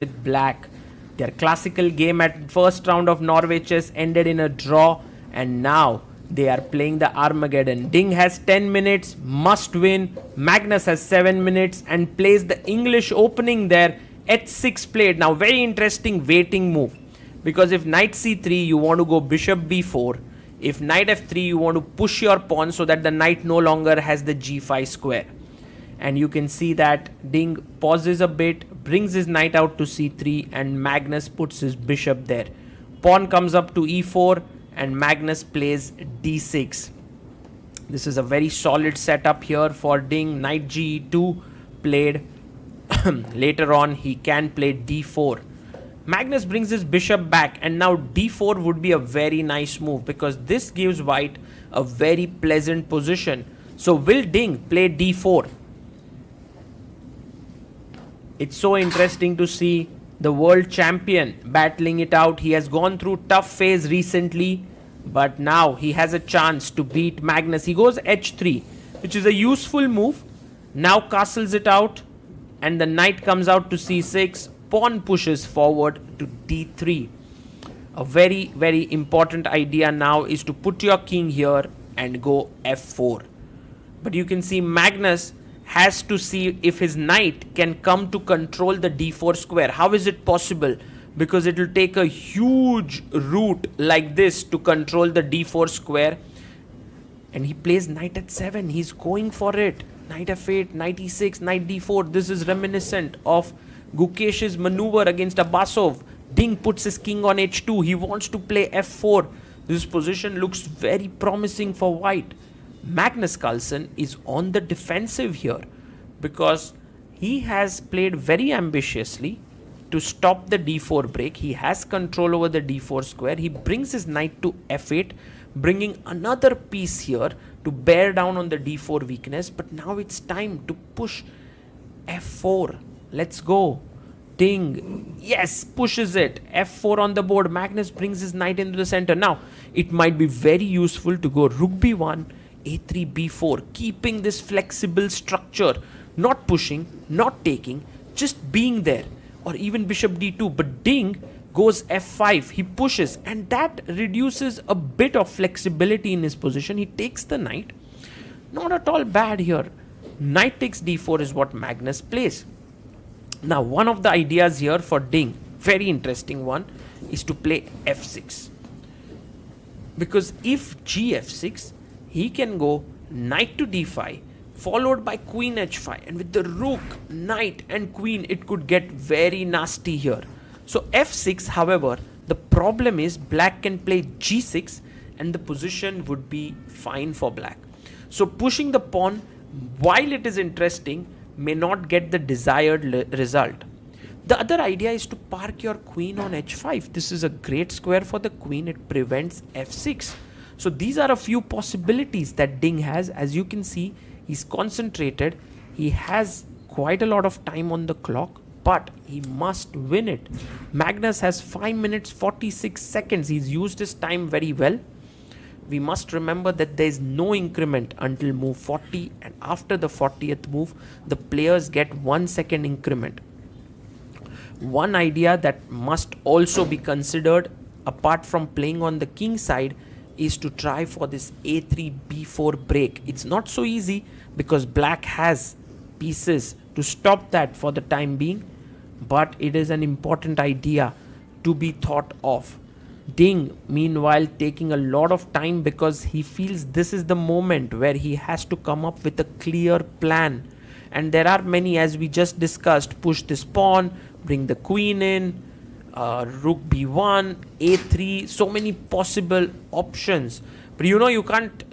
with black. Their classical game at first round of Norway Chess ended in a draw, and now they are playing the Armageddon. Ding has 10 minutes, must win. Magnus has 7 minutes and plays the English opening there. H6 played. Now, very interesting waiting move, because if knight c3, you want to go bishop b4. If knight f3, you want to push your pawn so that the knight no longer has the g5 square. And you can see that Ding pauses a bit, brings his knight out to c3, and Magnus puts his bishop there. Pawn comes up to e4, and Magnus plays d6. This is a very solid setup here for Ding. Knight ge2 played. Later on, he can play d4. Magnus brings his bishop back, and now d4 would be a very nice move, because this gives white a very pleasant position. So will Ding play d4? It's so interesting to see the world champion battling it out. He has gone through tough phase recently, but now he has a chance to beat Magnus. He goes h3, which is a useful move. Now castles it out, and the knight comes out to c6. Pawn pushes forward to d3. A very, very important idea now is to put your king here and go f4. But you can see Magnus has to see if his knight can come to control the d4 square. How is it possible? Because it will take a huge route like this to control the d4 square. And he plays knight at 7. He's going for it. Knight f8, knight e6, knight d4. This is reminiscent of Gukesh's maneuver against Abbasov. Ding puts his king on h2. He wants to play f4. This position looks very promising for white. Magnus Carlsen is on the defensive here, because he has played very ambitiously to stop the d4 break. He has control over the d4 square. He brings his knight to f8, bringing another piece here to bear down on the d4 weakness. But now it's time to push f4. Let's go. Ding, yes, pushes it. f4 on the board. Magnus brings his knight into the center. Now, it might be very useful to go rook b1, a3, b4, keeping this flexible structure, not pushing, not taking, just being there, or even bishop d2. But Ding goes f5, he pushes, and that reduces a bit of flexibility in his position. He takes the knight. Not at all bad here. Knight takes d4 is what Magnus plays. Now, one of the ideas here for Ding, very interesting one, is to play f6. Because if gf6, he can go knight to d5, followed by queen h5. And with the rook, knight and queen, it could get very nasty here. So f6, however, the problem is black can play g6, and the position would be fine for black. So pushing the pawn, while it is interesting, may not get the desired result. The other idea is to park your queen on h5. This is a great square for the queen. It prevents f6. So these are a few possibilities that Ding has. As you can see, he's concentrated. He has quite a lot of time on the clock, but he must win it. Magnus has 5 minutes 46 seconds. He's used his time very well. We must remember that there is no increment until move 40, and after the 40th move, the players get 1 second increment. One idea that must also be considered, apart from playing on the king side, is to try for this a3 b4 break. It's not so easy, because black has pieces to stop that for the time being, but it is an important idea to be thought of. Ding, meanwhile, taking a lot of time, because he feels this is the moment where he has to come up with a clear plan. And there are many, as we just discussed: push this pawn, bring the queen in, rook b1, a3, so many possible options. But you can't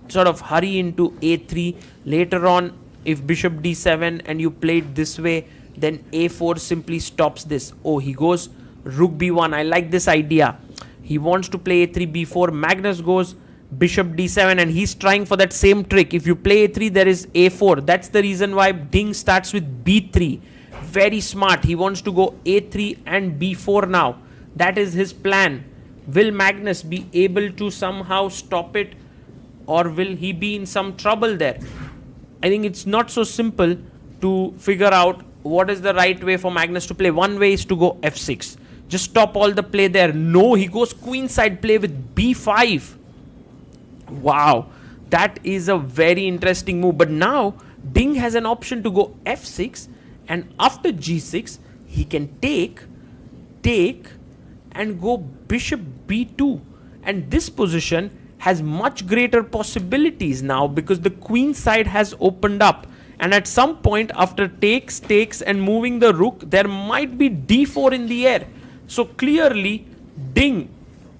sort of hurry into a3. Later on, if bishop d7 and you play it this way, then a4 simply stops this. Oh, he goes rook b1. I like this idea. He wants to play a3 b4. Magnus goes bishop d7, and he's trying for that same trick. If you play a3, there is a4. That's the reason why Ding starts with b3. Very smart. He wants to go a3 and b4 now. That is his plan. Will Magnus be able to somehow stop it, or will he be in some trouble there? I think it's not so simple to figure out what is the right way for Magnus to play? One way is to go f6. Just stop all the play there. No, he goes queenside play with b5. Wow, that is a very interesting move. But now Ding has an option to go f6, and after g6 he can take and go bishop b2, and this position has much greater possibilities now because the queen side has opened up, and at some point after takes and moving the rook, there might be d4 in the air. So clearly Ding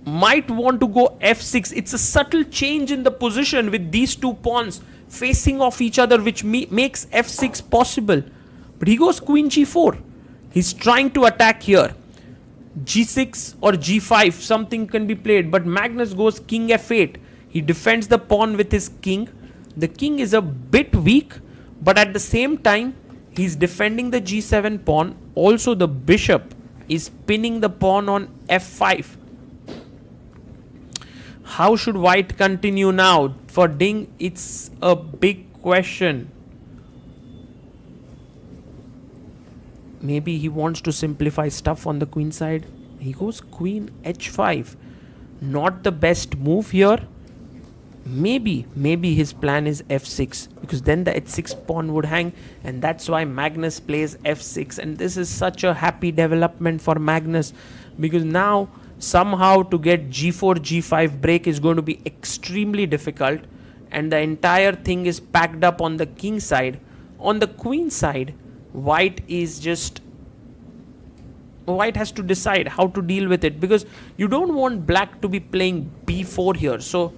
might want to go f6. It's a subtle change in the position with these two pawns facing off each other, which makes f6 possible. But he goes queen g4. He's trying to attack here. g6 or g5, something can be played, but Magnus goes king f8. He defends the pawn with his king. The king is a bit weak, but at the same time he's defending the g7 pawn. Also the bishop is pinning the pawn on f5. How should white continue now? For Ding, it's a big question. Maybe he wants to simplify stuff on the queen side. He goes queen h5. Not the best move here. Maybe his plan is f6, because then the h6 pawn would hang, and that's why Magnus plays f6. And this is such a happy development for Magnus, because now somehow to get g4 g5 break is going to be extremely difficult, and the entire thing is packed up on the king side. On the queen side, white has to decide how to deal with it, because you don't want black to be playing b4 here. So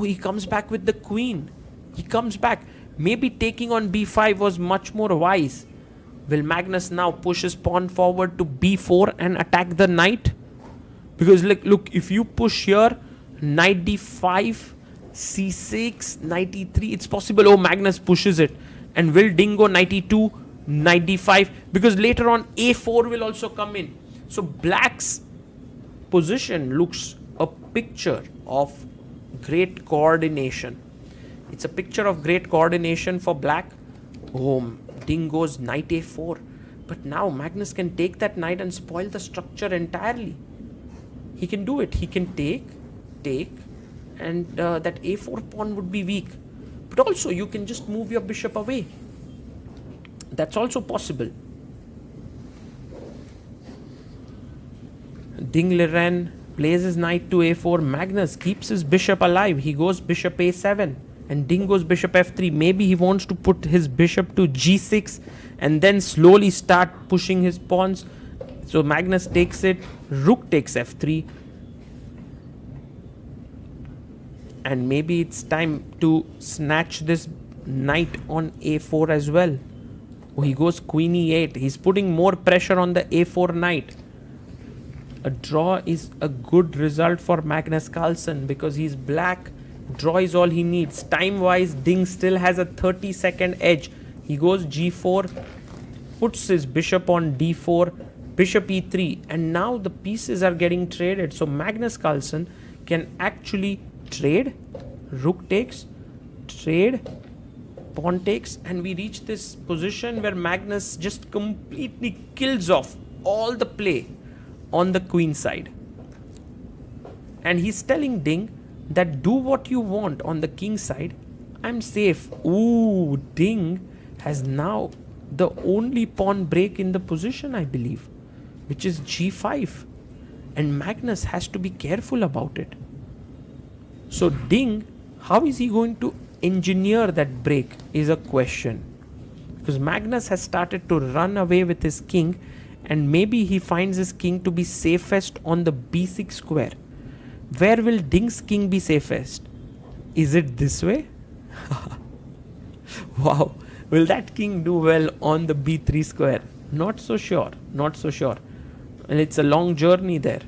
he comes back with the queen. He comes back. Maybe taking on b5 was much more wise. Will Magnus now push his pawn forward to b4 and attack the knight? Because look, if you push here, knight d5, c6, knight e3, it's possible. Oh, Magnus pushes it. And will Ding go knight e2, knight d5? Because later on a4 will also come in. So black's position looks a picture of great coordination. It's a picture of great coordination for black. Oh, Ding goes knight a4. But now Magnus can take that knight and spoil the structure entirely. He can do it. He can take, and that a4 pawn would be weak. But also you can just move your bishop away. That's also possible. Ding Liren plays his knight to a4. Magnus keeps his bishop alive. He goes bishop a7, and Ding goes bishop f3. Maybe he wants to put his bishop to g6 and then slowly start pushing his pawns. So Magnus takes it. Rook takes f3. And maybe it's time to snatch this knight on a4 as well. Oh, he goes queen e8. He's putting more pressure on the a4 knight. A draw is a good result for Magnus Carlsen because he's black. Draw is all he needs. Time-wise, Ding still has a 30-second edge. He goes g4, puts his bishop on d4, bishop e3, and now the pieces are getting traded. So Magnus Carlsen can actually trade. Rook takes, trade, pawn takes, and we reach this position where Magnus just completely kills off all the play on the queen side. And he's telling Ding that do what you want on the king side. I'm safe. Ooh, Ding has now the only pawn break in the position, I believe, which is g5. And Magnus has to be careful about it. So Ding, how is he going to engineer that break is a question. Because Magnus has started to run away with his king, and maybe he finds his king to be safest on the b6 square. Where will Ding's king be safest? Is it this way? Wow. Will that king do well on the b3 square? Not so sure. Not so sure. And it's a long journey there.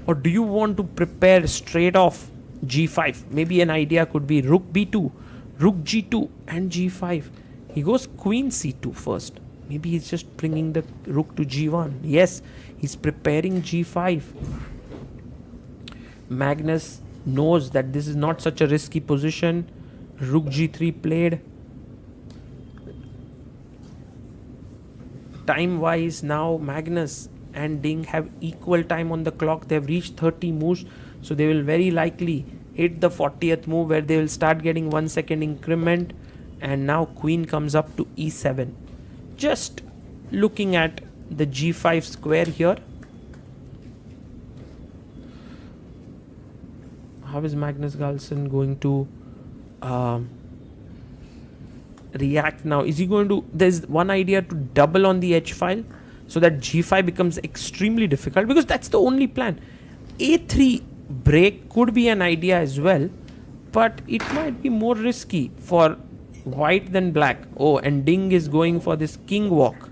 Or do you want to prepare straight off g5? Maybe an idea could be rook b2, rook g2 and g5. He goes queen c2 first. Maybe he's just bringing the rook to g1. Yes, he's preparing g5. Magnus knows that this is not such a risky position. Rook g3 played. time wise, now Magnus and Ding have equal time on the clock. They have reached 30 moves, so they will very likely hit the 40th move where they will start getting 1 second increment. And now queen comes up to e7. Just looking at the g5 square here, how is Magnus Carlsen going to react now? Is he going to, there's one idea to double on the h file so that g5 becomes extremely difficult, because that's the only plan. a3 break could be an idea as well, but it might be more risky for white than black. Oh, and Ding is going for this king walk.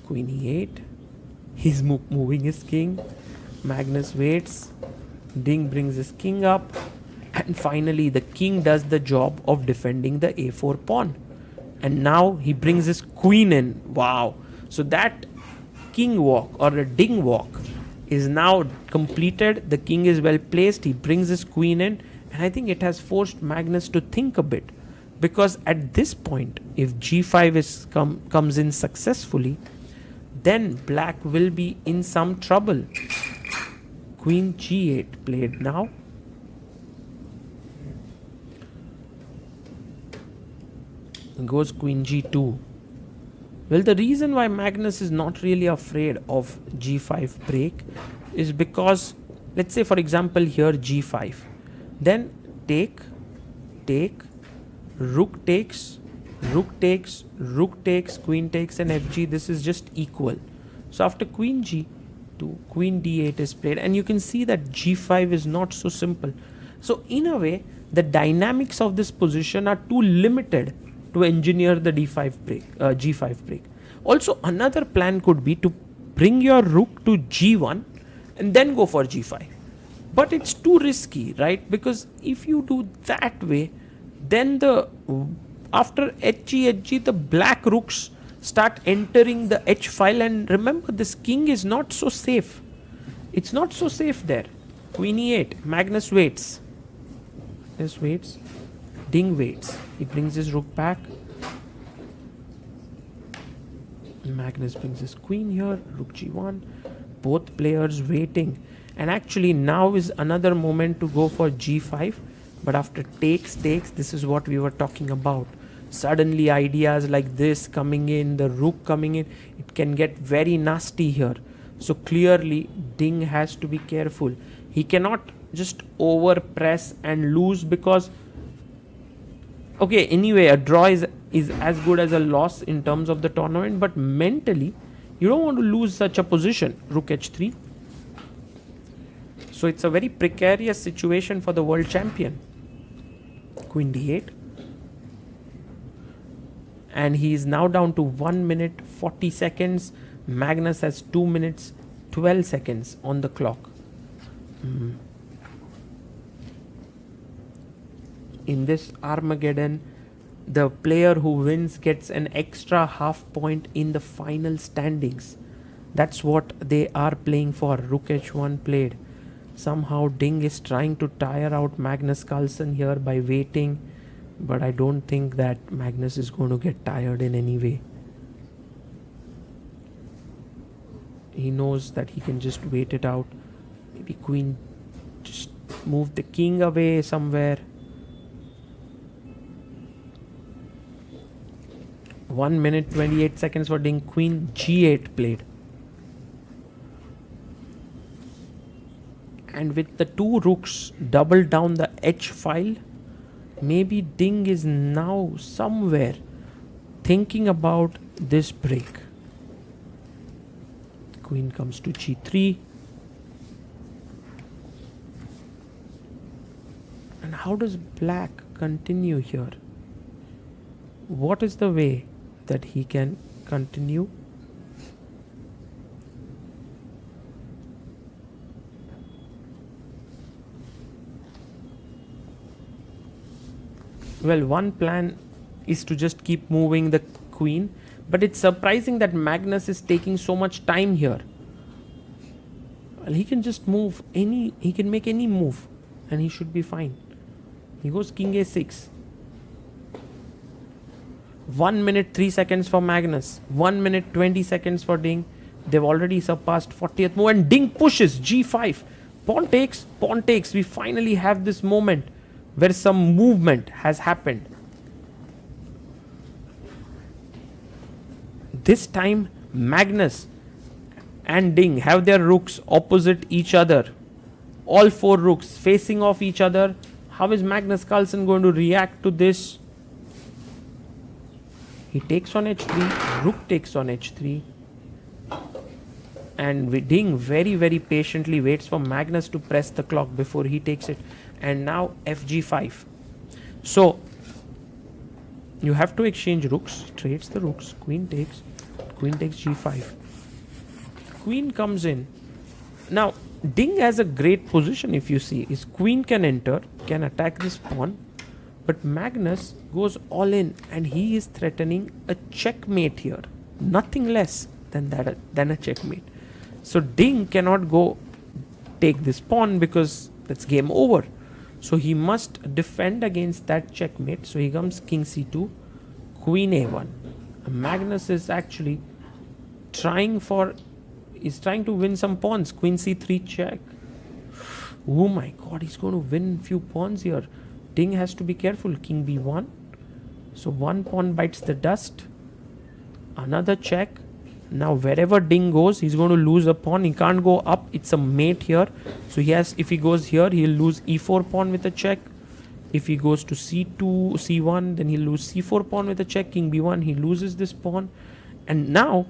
Queen e8. He's moving his king. Magnus waits. Ding brings his king up. And finally, the king does the job of defending the a4 pawn. And now he brings his queen in. Wow. So that king walk or a Ding walk is now completed. The king is well placed. He brings his queen in. And I think it has forced Magnus to think a bit. Because at this point, if g5 comes in successfully, then black will be in some trouble. Queen g8 played now. Goes queen g2. Well, the reason why Magnus is not really afraid of g5 break is because, let's say for example here g5, then take, rook takes, rook takes, rook takes, queen takes, and fg. This is just equal. So after queen g2, queen d8 is played, and you can see that g5 is not so simple. So in a way, the dynamics of this position are too limited to engineer the d5 break, g5 break. Also, another plan could be to bring your rook to g1 and then go for g5. But it's too risky, right? Because if you do that way, then after hg, the black rooks start entering the h file, and remember, this king is not so safe. It's not so safe there. Queen e8, Magnus waits. Magnus waits. Ding waits. He brings his rook back. Magnus brings his queen here. Rook g1. Both players waiting. And actually now is another moment to go for g5. But after takes, this is what we were talking about. Suddenly ideas like this coming in, the rook coming in, it can get very nasty here. So clearly Ding has to be careful. He cannot just over press and lose, because okay, anyway, a draw is as good as a loss in terms of the tournament, but mentally you don't want to lose such a position. Rook h3. So it's a very precarious situation for the world champion. Queen d8. And he is now down to 1 minute 40 seconds. Magnus has 2 minutes 12 seconds on the clock. In this Armageddon, the player who wins gets an extra half point in the final standings. That's what they are playing for. Rook h1 played. Somehow Ding is trying to tire out Magnus Carlsen here by waiting, but I don't think that Magnus is going to get tired in any way. He knows that he can just wait it out. Maybe queen, just move the king away somewhere. 1 minute 28 seconds for Ding. Queen g8 played. And with the two rooks double down the h file, maybe Ding is now somewhere thinking about this break. Queen comes to g3. And how does black continue here? What is the way that he can continue? Well, one plan is to just keep moving the queen, but it's surprising that Magnus is taking so much time here. Well, he can just move he can make any move and he should be fine. He goes king a6. 1 minute 3 seconds for Magnus, 1 minute 20 seconds for Ding. They've already surpassed 40th move, and Ding pushes g5. Pawn takes, pawn takes. We finally have this moment where some movement has happened. This time Magnus and Ding have their rooks opposite each other. All 4 rooks facing off each other. How is Magnus Carlsen going to react to this? He takes on h3, rook takes on h3, and Ding very, very patiently waits for Magnus to press the clock before he takes it. And now fg5. So you have to exchange rooks. Trades the rooks. Queen takes g5. Queen comes in. Now Ding has a great position. If you see, his queen can enter, can attack this pawn, but Magnus goes all in, and he is threatening a checkmate here. Nothing less than that, than a checkmate. So Ding cannot go take this pawn because that's game over. So he must defend against that checkmate. So he comes king c2, queen a1. Magnus is actually trying to win some pawns. Queen c3 check. Oh my god, he's going to win few pawns here. Ding has to be careful. King b1. So one pawn bites the dust. Another check. Now wherever Ding goes, he's going to lose a pawn. He can't go up. It's a mate here. So if he goes here, he'll lose e4 pawn with a check. If he goes to c2, c1, then he'll lose c4 pawn with a check. King b1, he loses this pawn. And now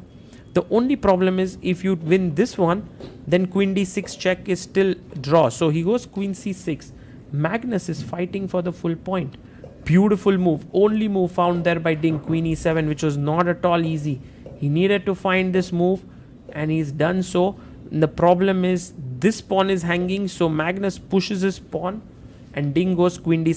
the only problem is, if you win this one, then queen d6 check is still draw. So he goes queen c6. Magnus is fighting for the full point. Beautiful move. Only move found there by Ding. Queen e7, which was not at all easy. He needed to find this move, and he's done so. And the problem is, this pawn is hanging, so Magnus pushes his pawn, and Ding goes queen d7.